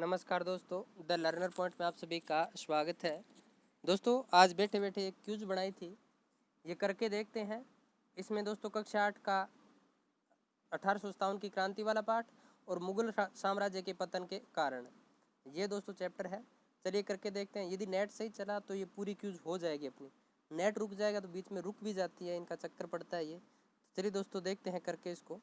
नमस्कार दोस्तों, the learner point में आप सभी का स्वागत है। दोस्तों आज बैठे बैठे एक क्यूज बनाई थी, ये करके देखते हैं। इसमें दोस्तों कक्षा 8 का 1857 की क्रांति वाला पाठ और मुगल साम्राज्य के पतन के कारण, ये दोस्तों चैप्टर है। चलिए करके देखते हैं। यदि नेट सही चला तो ये पूरी क्यूज हो जाएगी अपनी। नेट रुक जाएगा तो बीच में रुक भी जाती है, इनका चक्कर पड़ता है ये। चलिए दोस्तों देखते हैं करके इसको।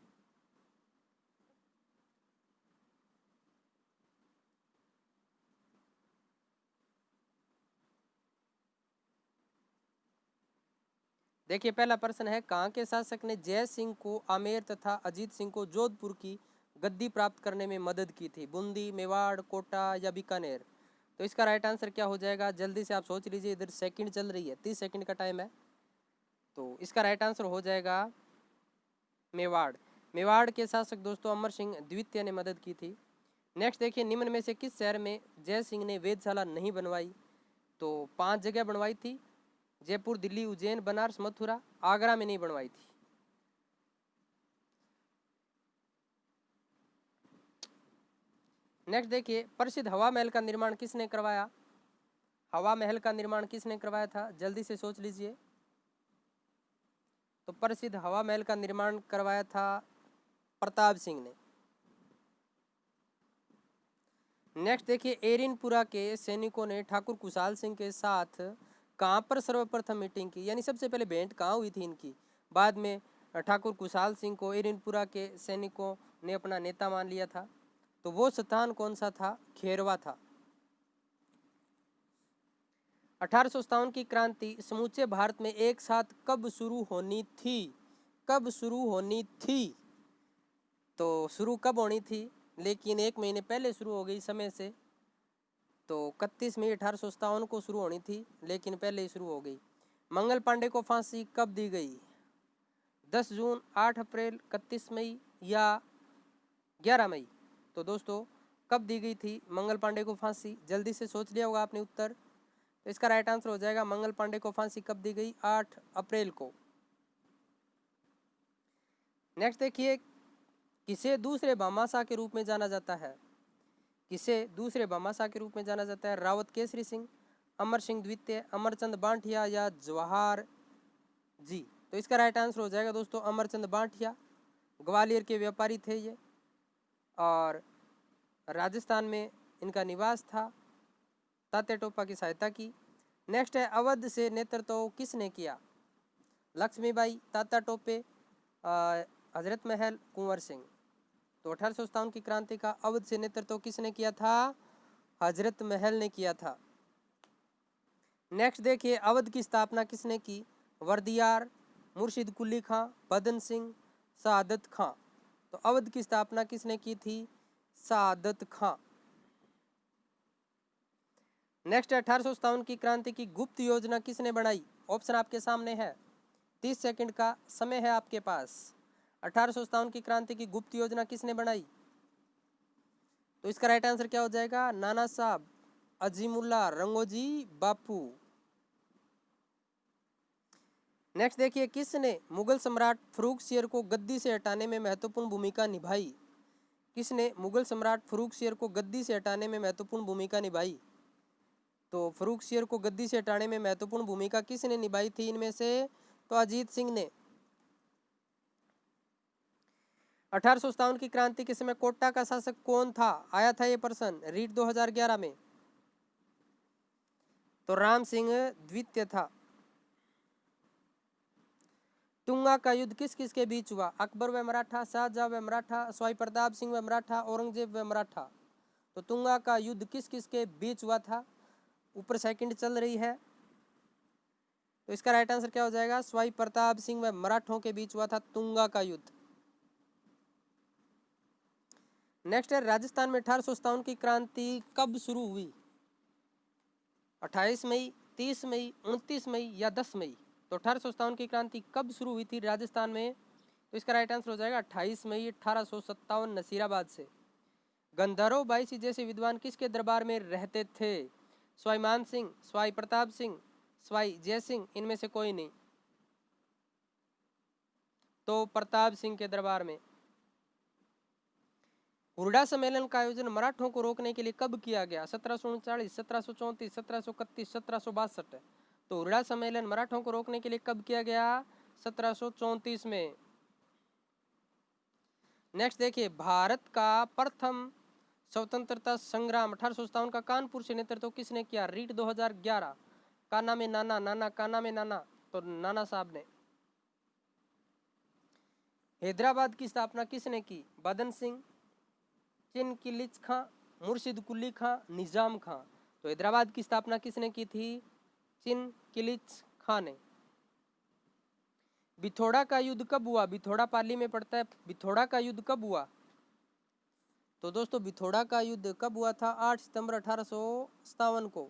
देखिए पहला प्रश्न है, कहाँ के शासक ने जय सिंह को आमेर तथा अजीत सिंह को जोधपुर की गद्दी प्राप्त करने में मदद की थी? बूंदी, मेवाड़, कोटा या बीकानेर? तो इसका राइट आंसर क्या हो जाएगा? जल्दी से आप सोच लीजिए, इधर सेकंड चल रही है, 30 सेकंड का टाइम है। तो इसका राइट आंसर हो जाएगा मेवाड़। मेवाड़ के शासक दोस्तों अमर सिंह द्वितीय ने मदद की थी। नेक्स्ट देखिए, निम्न में से किस शहर में जय सिंह ने वेधशाला नहीं बनवाई? तो 5 जगह बनवाई थी, जयपुर, दिल्ली, उज्जैन, बनारस, मथुरा। आगरा में नहीं बनवाई थी। नेक्स्ट देखिए, प्रसिद्ध हवा महल का निर्माण किसने करवाया? हवा महल का निर्माण किसने करवाया था? जल्दी से सोच लीजिए। तो प्रसिद्ध हवा महल का निर्माण करवाया था प्रताप सिंह ने। नेक्स्ट देखिए, एरिनपुरा के सैनिकों ने ठाकुर कुशाल सिंह के साथ कहाँ पर सर्वप्रथम मीटिंग की? यानी सबसे पहले भेंट कहाँ हुई थी इनकी? बाद में ठाकुर कुशाल सिंह को एरिनपुरा के सैनिकों ने अपना नेता मान लिया था। तो वो स्थान कौन सा था? खेरवा था। 1857 की क्रांति समूचे भारत में एक साथ कब शुरू होनी थी? कब शुरू होनी थी? तो शुरू कब होनी थी, लेकिन 1 महीने पहले शुरू हो गई समय से। तो 31 मई 1857 को शुरू होनी थी, लेकिन पहले ही शुरू हो गई। मंगल पांडे को फांसी कब दी गई? 10 जून, 8 अप्रैल, 31 मई या 11 मई? तो दोस्तों कब दी गई थी मंगल पांडे को फांसी? जल्दी से सोच लिया होगा आपने उत्तर। तो इसका राइट आंसर हो जाएगा, मंगल पांडे को फांसी कब दी गई? 8 अप्रैल को। नेक्स्ट देखिए, किसे दूसरे भामाशाह के रूप में जाना जाता है? किसे दूसरे भामाशाह के रूप में जाना जाता है? रावत केसरी सिंह, अमर सिंह द्वितीय, अमरचंद बांठिया या जवाहर जी? तो इसका राइट आंसर हो जाएगा दोस्तों अमरचंद बांठिया। ग्वालियर के व्यापारी थे ये और राजस्थान में इनका निवास था। तात्या टोपा की सहायता की। नेक्स्ट है, अवध से नेतृत्व किसने किया? लक्ष्मीबाई, तात्या टोपे, हजरत महल, कुंवर सिंह? तो 1857 की क्रांति का अवध से नेतृत्व किसने किया था? हजरत महल ने किया था। नेक्स्ट देखिए, अवध की स्थापना किसने की? वर्दियार, मुर्शिद कुली खां, बदन सिंह, सआदत खां? तो अवध की स्थापना किसने की थी? सआदत खां। नेक्स्ट 1857 की क्रांति की गुप्त योजना किसने बनाई? ऑप्शन आपके सामने है, 30 सेकंड का समय है आपके पास। 1857 की क्रांति की गुप्त योजना किसने बनाई? तो इसका राइट आंसर क्या हो जाएगा? नाना साहब अजीमुल्ला रंगोजी बापू। नेक्स्ट देखिए, किसने मुगल सम्राट फर्रुखसियर को गद्दी से हटाने में महत्वपूर्ण भूमिका निभाई? किसने मुगल सम्राट फर्रुखसियर को गद्दी से हटाने में महत्वपूर्ण भूमिका निभाई? तो फर्रुखसियर को गद्दी से हटाने में महत्वपूर्ण भूमिका किसने निभाई थी इनमें से? तो अजीत सिंह ने। 1857 की क्रांति के समय कोटा का शासक कौन था? आया था ये प्रश्न रीट 2011 में। तो राम सिंह द्वितीय था। तुंगा का युद्ध किस किस के बीच हुआ? अकबर व मराठा, शाहजहां व मराठा, सवाई प्रताप सिंह व मराठा, औरंगजेब व मराठा? तो तुंगा का युद्ध किस किस के बीच हुआ था? ऊपर सेकंड चल रही है। तो इसका राइट आंसर क्या हो जाएगा? सवाई प्रताप सिंह व मराठों के बीच हुआ था तुंगा का युद्ध। नेक्स्ट है, राजस्थान में 1857 की क्रांति कब शुरू हुई? 28 मई, 30 मई, 29 मई या 10 मई? तो 1857 की क्रांति कब शुरू हुई थी राजस्थान में? तो इसका राइट आंसर हो जाएगा 28 मई 1857 नसीराबाद से। गंधर्व बाईसी जैसे विद्वान किसके दरबार में रहते थे? सवाई मान सिंह, सवाई प्रताप सिंह, सवाई जय सिंह? इनमें से कोई नहीं। तो प्रताप सिंह के दरबार में। हुरडा सम्मेलन का आयोजन मराठों को रोकने के लिए कब किया गया? 1739, 1734, 1731, 1762। तो हुरडा सम्मेलन मराठों को रोकने के लिए कब किया गया? 1734 में। नेक्स्ट देखिए, भारत का प्रथम स्वतंत्रता संग्राम 1857 का कानपुर से नेतृत्व किसने किया? रीट 2011। का नाम है नाना, नाना का नाम है नाना, तो नाना साहब ने। हैदराबाद की स्थापना किसने की? बदन सिंह, चिन किलिच खां, मुर्शिद कुली खां, निजाम खां। तो हैदराबाद की स्थापना किसने की थी? चिन किलिच खां ने। बिथोड़ा का युद्ध कब हुआ? बिथोड़ा पाली में पड़ता है। बिथोड़ा का युद्ध कब हुआ? तो दोस्तों बिथोड़ा का युद्ध कब हुआ था? 8 सितंबर 1857 को।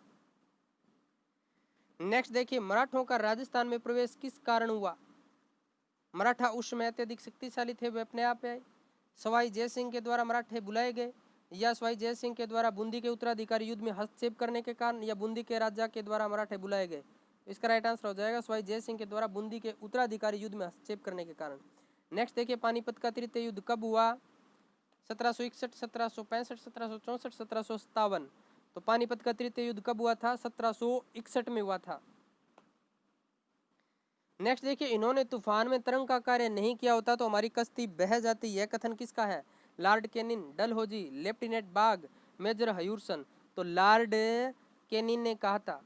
नेक्स्ट देखिए, मराठों का राजस्थान में प्रवेश किस कारण हुआ? मराठा उस समय अत्यधिक शक्तिशाली थे, वे अपने आप आए। सवाई जय सिंह के द्वारा मराठे बुलाए गए, या सवाई जय सिंह के द्वारा बूंदी के उत्तराधिकारी युद्ध में हस्तक्षेप करने के कारण, या बूंदी के राजा के द्वारा मराठे बुलाए गए? इसका राइट आंसर हो जाएगा सवाई जय सिंह के द्वारा बूंदी के उत्तराधिकारी युद्ध में हस्तक्षेप करने के कारण। नेक्स्ट देखिए, पानीपत का तृतीय युद्ध कब हुआ? 1761, 1765, 1764, 1757। तो पानीपत का तृतीय युद्ध कब हुआ था? 1761 में हुआ था। नेक्स्ट देखिए, इन्होंने तूफान में तरंग का कार्य नहीं किया होता तो हमारी कश्ती बह जाती, यह कथन किसका है? लॉर्ड कैनिन, डलहौजी, लेफ्टिनेंट बाग, मेजर हयूरसन। तो लॉर्ड कैनिन ने कहा था।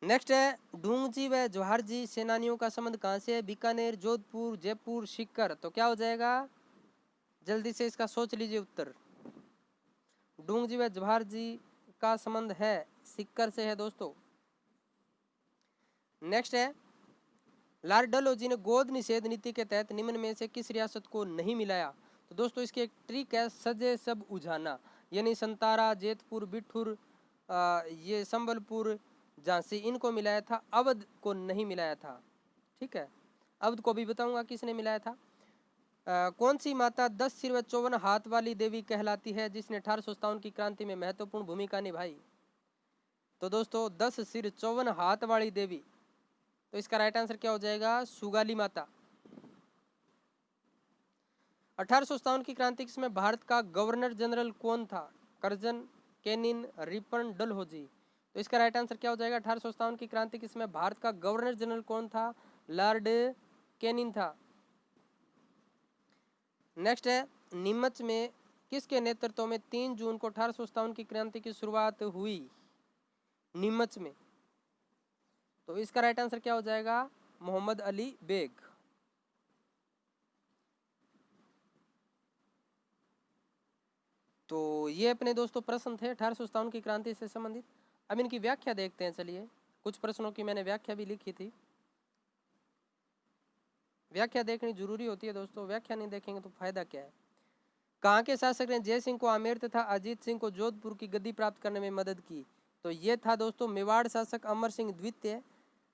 नेक्स्ट है, ढूंगजी व जवाहरजी सेनानियों का संबंध कहाँ से है? बीकानेर, जोधपुर, जयपुर, सीकर। तो क्या हो जाएगा? जल्दी से इसका सोच लीजिए उत्तर। ढूंगजी व जवाहरजी का संबंध है सीकर से है दोस्तों। नेक्स्ट है, लॉर्ड डलहौजी ने गोद निषेध नीति के तहत निम्न में से किस रियासत को नहीं मिलाया? तो दोस्तों इसकी एक ट्रिक है, सजे सब उजाना, यानी संतारा, जेतपुर, बिठूर, ये संबलपुर, झांसी, इनको मिलाया था, अवध को नहीं मिलाया था। ठीक है, अवध को भी बताऊंगा किसने मिलाया था। कौन सी माता 10 सिर व 54 हाथ वाली देवी कहलाती है, जिसने 1857 की क्रांति में महत्वपूर्ण भूमिका निभाई? तो दोस्तों 10 सिर 54 हाथ वाली देवी, तो इसका राइट आंसर क्या हो जाएगा? सुगाली माता। 1857 की क्रांति में भारत का गवर्नर जनरल कौन था? Curzon, Canning, Ripon, Dalhousie. तो इसका राइट आंसर क्या हो जाएगा? 1857 की क्रांति के समय भारत का गवर्नर जनरल कौन था? लॉर्ड कैनिन था। नेक्स्ट है, नीमच में किसके नेतृत्व में 3 जून को 1857 की क्रांति की शुरुआत हुई? नीमच में। तो इसका राइट आंसर क्या हो जाएगा? मोहम्मद अली बेग। तो ये अपने दोस्तों प्रश्न थे 1857 की क्रांति से संबंधित। अब इनकी व्याख्या देखते हैं। चलिए, कुछ प्रश्नों की मैंने व्याख्या भी लिखी थी। व्याख्या देखनी जरूरी होती है दोस्तों, व्याख्या नहीं देखेंगे तो फायदा क्या है। कहाँ के शासक ने जय सिंह को आमेर तथा अजीत सिंह को जोधपुर की गद्दी प्राप्त करने में मदद की? तो ये था दोस्तों मेवाड़ शासक अमर सिंह द्वितीय,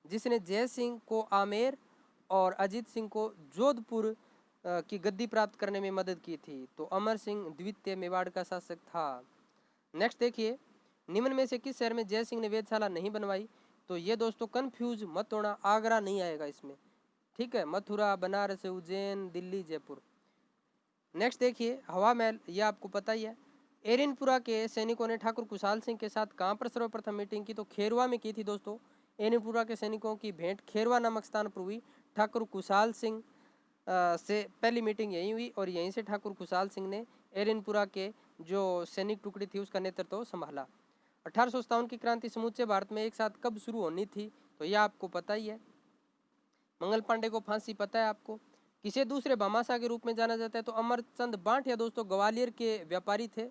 जिसने जय सिंह को आमेर और अजीत सिंह को जोधपुर की गद्दी प्राप्त करने में मदद की थी। तो अमर सिंह द्वितीय मेवाड़ का शासक था। नेक्स्ट देखिए, निम्न में से किस शहर में जय सिंह ने वेधशाला नहीं बनवाई? तो ये दोस्तों कन्फ्यूज मत होना, आगरा नहीं आएगा इसमें। ठीक है, मथुरा, बनारस, उज्जैन, दिल्ली, जयपुर। नेक्स्ट देखिए, हवा महल, ये आपको पता ही है। एरिनपुरा के सैनिकों ने ठाकुर कुशाल सिंह के साथ कहाँ पर सर्वप्रथम मीटिंग की? तो खेरवा में की थी दोस्तों। एरिनपुरा के सैनिकों की भेंट खेरवा नामक स्थान पर हुई। ठाकुर कुशाल सिंह से पहली मीटिंग यहीं हुई और यहीं से ठाकुर कुशाल सिंह ने एरिनपुरा के जो सैनिक टुकड़ी थी उसका नेतृत्व संभाला। 1857 की क्रांति समूचे भारत में एक साथ कब शुरू होनी थी? तो यह आपको पता ही है। मंगल पांडे को फांसी पता है आपको। किसे दूसरे भामाशाह के रूप में जाना जाता है? तो अमरचंद बांटिया दोस्तों ग्वालियर के व्यापारी थे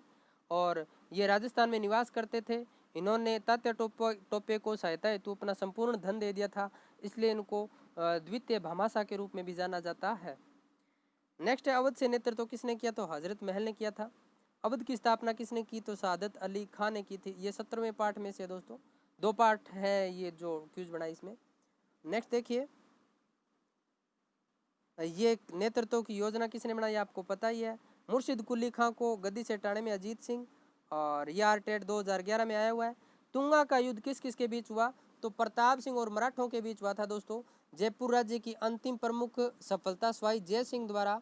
और ये राजस्थान में निवास करते थे। इन्होंने तात्या टोपे को सहायता हेतु अपना संपूर्ण धन दे दिया था, इसलिए इनको द्वितीय भामाशाह के रूप में भी जाना जाता है। नेक्स्ट है, अवध से नेतृत्व किसने किया? तो हजरत महल ने किया था। अवध की स्थापना किसने की? तो सादत अली खान ने की थी। ये 17वें पार्ट में से दोस्तों 2 पार्ट है ये जो क्यूज बना इसमें। नेक्स्ट देखिए, ये नेतृत्व की योजना किसने बनाई? आपको पता ही है। मुर्शिद कुली खां को गद्दी से हटाने में अजीत सिंह, और ये आरटेट 2011 में आया हुआ है। तुंगा का युद्ध किस किस के बीच हुआ? तो प्रताप सिंह और मराठों के बीच हुआ था दोस्तों। जयपुर राज्य की अंतिम प्रमुख सफलता सवाई जय सिंह द्वारा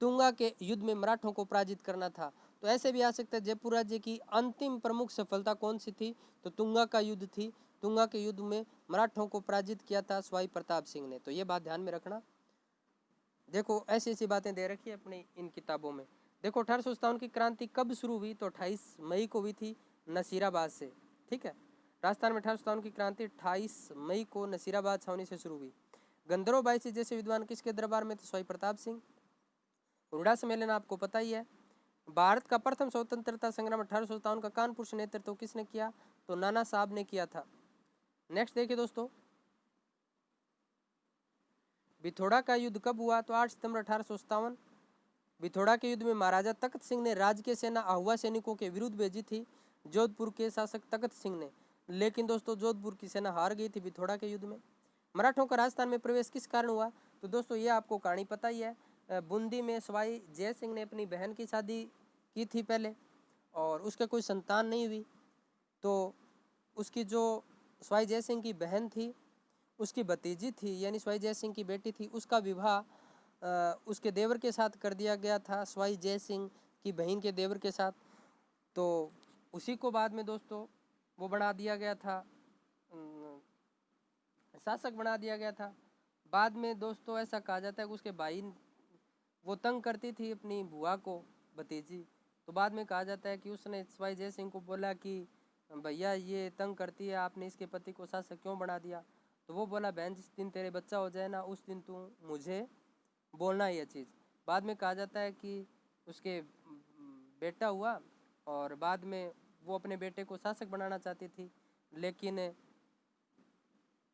तुंगा के युद्ध में मराठों को पराजित करना था। तो ऐसे भी आ सकता है जयपुर राज्य की अंतिम प्रमुख सफलता कौन सी थी, तो तुंगा का युद्ध थी। तुंगा के युद्ध में मराठों को पराजित किया था सवाई प्रताप सिंह ने। तो ये बात ध्यान में रखना। देखो ऐसी ऐसी बातें दे रखी है अपनी इन किताबों में। देखो 1857 की क्रांति कब शुरू हुई, तो 28 मई को हुई थी नसीराबाद से। ठीक है, राजस्थान में 1857 की क्रांति 28 मई को नसीराबाद छावनी से शुरू हुई। गंधर्व बाईसी जैसे विद्वान किसके दरबार में, तो सवाई प्रताप सिंह। रुड़ा सम्मेलन आपको पता ही है। भारत का प्रथम स्वतंत्रता संग्राम 1857 का कानपुर से नेतृत्व किसने किया, तो नाना साहब ने किया था। नेक्स्ट देखिए दोस्तों, बिथोड़ा का युद्ध कब हुआ, तो 8 सितंबर 1857। बिथोड़ा के युद्ध में महाराजा तख्त सिंह ने राजकीय सेना अहुआ सैनिकों के विरुद्ध भेजी थी जोधपुर के शासक तख्त सिंह ने, लेकिन दोस्तों जोधपुर की सेना हार गई थी बिथोड़ा के युद्ध में। मराठों का राजस्थान में प्रवेश किस कारण हुआ, तो दोस्तों ये आपको कहानी पता ही है। बूंदी में सवाई जय सिंह ने अपनी बहन की शादी की थी पहले, और उसके कोई संतान नहीं हुई, तो उसकी जो सवाई जय सिंह की बहन थी उसकी भतीजी थी, यानी सवाई जय सिंह की बेटी थी, उसका विवाह उसके देवर के साथ कर दिया गया था, सवाई जय सिंह की बहन के देवर के साथ। तो उसी को बाद में दोस्तों वो बना दिया गया था, शासक बना दिया गया था। बाद में दोस्तों ऐसा कहा जाता है कि उसके भाई वो तंग करती थी अपनी बुआ को, भतीजी, तो बाद में कहा जाता है कि उसने सवाई जय सिंह को बोला कि भैया ये तंग करती है, आपने इसके पति को शासक क्यों बना दिया। तो वो बोला बहन जिस दिन तेरे बच्चा हो जाए ना उस दिन तू मुझे बोलना ये चीज़। बाद में कहा जाता है कि उसके बेटा हुआ और बाद में वो अपने बेटे को शासक बनाना चाहती थी, लेकिन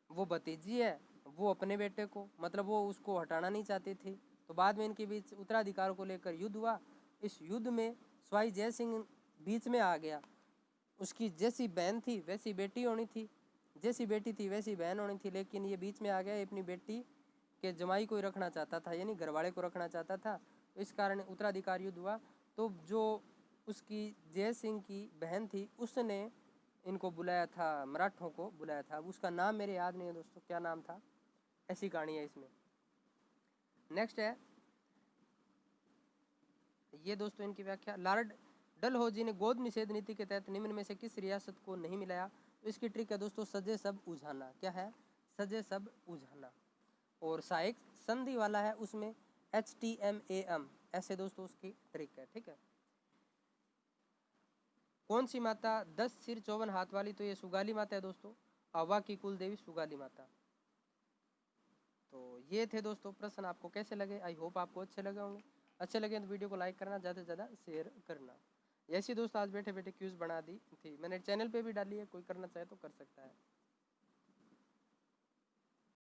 वो भतीजी है वो अपने बेटे को मतलब वो उसको हटाना नहीं चाहती थी। तो बाद में इनके बीच उत्तराधिकार को लेकर युद्ध हुआ। इस युद्ध में सवाई जय सिंह बीच में आ गया। उसकी जैसी बहन थी वैसी बेटी होनी थी, जैसी बेटी थी वैसी बहन होनी थी, लेकिन ये बीच में आ गया, अपनी बेटी के जमाई को ही रखना चाहता था, यानी घरवाले को रखना चाहता था। तो इस कारण उत्तराधिकार युद्ध हुआ। तो जो उसकी जय सिंह की बहन थी उसने इनको बुलाया था, मराठों को बुलाया था। अब उसका नाम मेरे याद नहीं है दोस्तों, क्या नाम था, ऐसी कहानी है इसमें। नेक्स्ट है ये दोस्तों इनकी व्याख्या। लॉर्ड डलहौजी ने गोद निषेध नीति के तहत निम्न में से किस रियासत को नहीं मिलाया, तो इसकी ट्रिक है दोस्तों सजे सब उझाना। क्या है, सजे सब उझाना। और सहायक संधि वाला है उसमें HTMAM, ऐसे दोस्तों उसकी ट्रिक है। ठीक है, कौन सी माता 10 सिर 54 हाथ वाली, तो ये सुगाली माता है दोस्तों, अवा की कुल देवी सुगाली माता। तो ये थे दोस्तों प्रश्न, आपको कैसे लगे, आई होप आपको अच्छे लगे होंगे। अच्छे लगे तो वीडियो को लाइक करना, ज़्यादा से ज़्यादा शेयर करना। ऐसी दोस्त आज बैठे बैठे क्यूज बना दी थी मैंने, चैनल पे भी डाली है, कोई करना चाहे तो कर सकता है।